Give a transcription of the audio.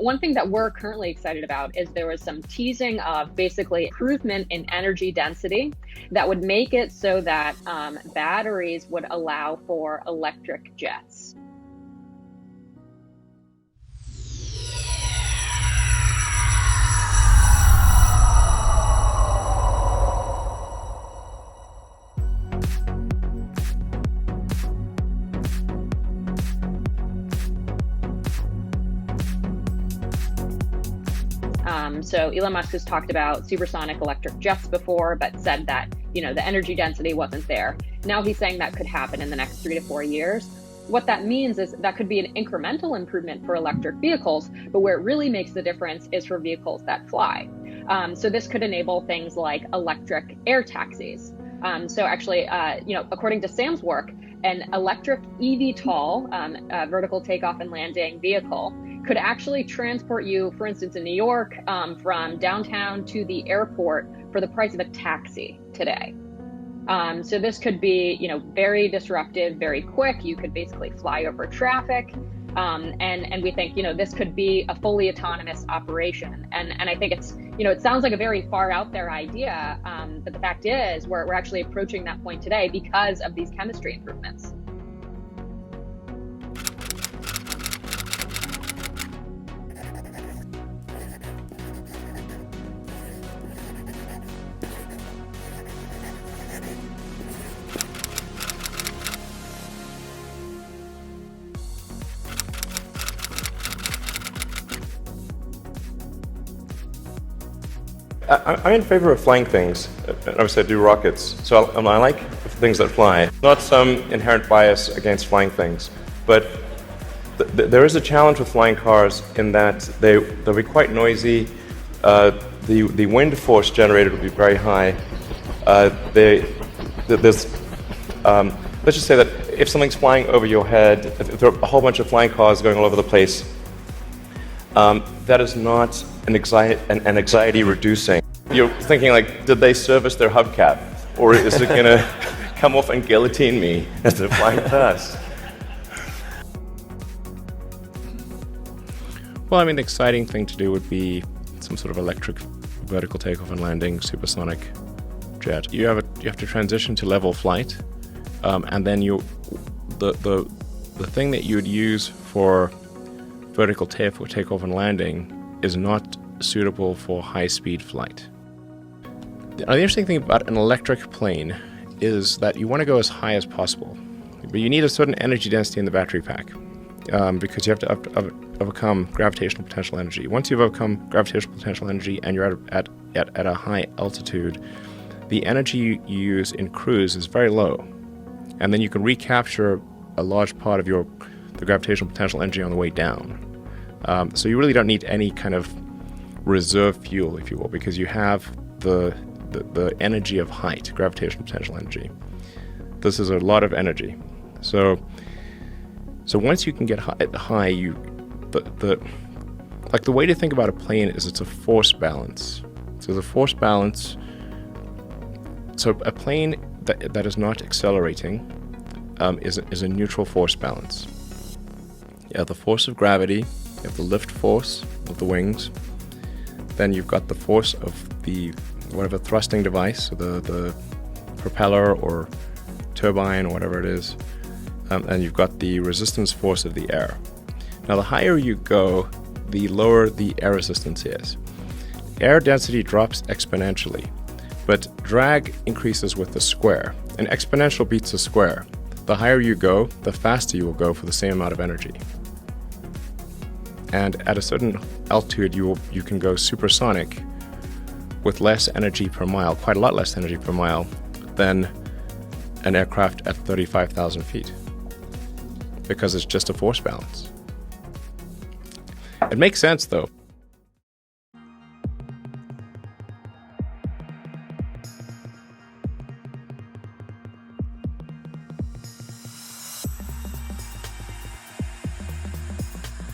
One thing that we're currently excited about is there was some teasing of basically improvement in energy density that would make it so that batteries would allow for electric jets. So Elon Musk has talked about supersonic electric jets before, but said that, the energy density wasn't there. Now he's saying that could happen in the next 3 to 4 years. What that means is that could be an incremental improvement for electric vehicles, but where it really makes the difference is for vehicles that fly. So this could enable things like electric air taxis. So actually, according to Sam's work, an electric eVTOL, vertical takeoff and landing vehicle, could actually transport you, for instance, in New York, from downtown to the airport for the price of a taxi today. So this could be, very disruptive, very quick. You could basically fly over traffic. And we think, this could be a fully autonomous operation. And I think it's, it sounds like a very far out there idea. But the fact is we're actually approaching that point today because of these chemistry improvements. I'm in favor of flying things. Obviously, I do rockets, so I like things that fly. Not some inherent bias against flying things, but there is a challenge with flying cars in that they'll be quite noisy. The wind force generated will be very high. Let's just say that if something's flying over your head, if there are a whole bunch of flying cars going all over the place, that is not an anxiety reducing. You're thinking like, did they service their hubcap? Or is it going to come off and guillotine me as they're flying past? Well, the exciting thing to do would be some sort of electric vertical takeoff and landing supersonic jet. You have to transition to level flight, and then the thing that you would use for vertical takeoff and landing is not suitable for high-speed flight. The interesting thing about an electric plane is that you want to go as high as possible, but you need a certain energy density in the battery pack because you have to overcome gravitational potential energy. Once you've overcome gravitational potential energy and you're at a high altitude, the energy you use in cruise is very low, and then you can recapture a large part of the gravitational potential energy on the way down. So you really don't need any kind of reserve fuel, if you will, because you have the energy of height, gravitational potential energy. This is a lot of energy. So once you can get high, the way to think about a plane is it's a force balance. So the force balance. So a plane that is not accelerating is a neutral force balance. You have the force of gravity, you have the lift force of the wings, then you've got the force of the whatever thrusting device, so the propeller or turbine or whatever it is, and you've got the resistance force of the air. Now the higher you go, the lower the air resistance is. Air density drops exponentially, but drag increases with the square. An exponential beats a square. The higher you go, the faster you will go for the same amount of energy. And at a certain altitude, you can go supersonic with less energy per mile, quite a lot less energy per mile than an aircraft at 35,000 feet, because it's just a force balance. It makes sense, though.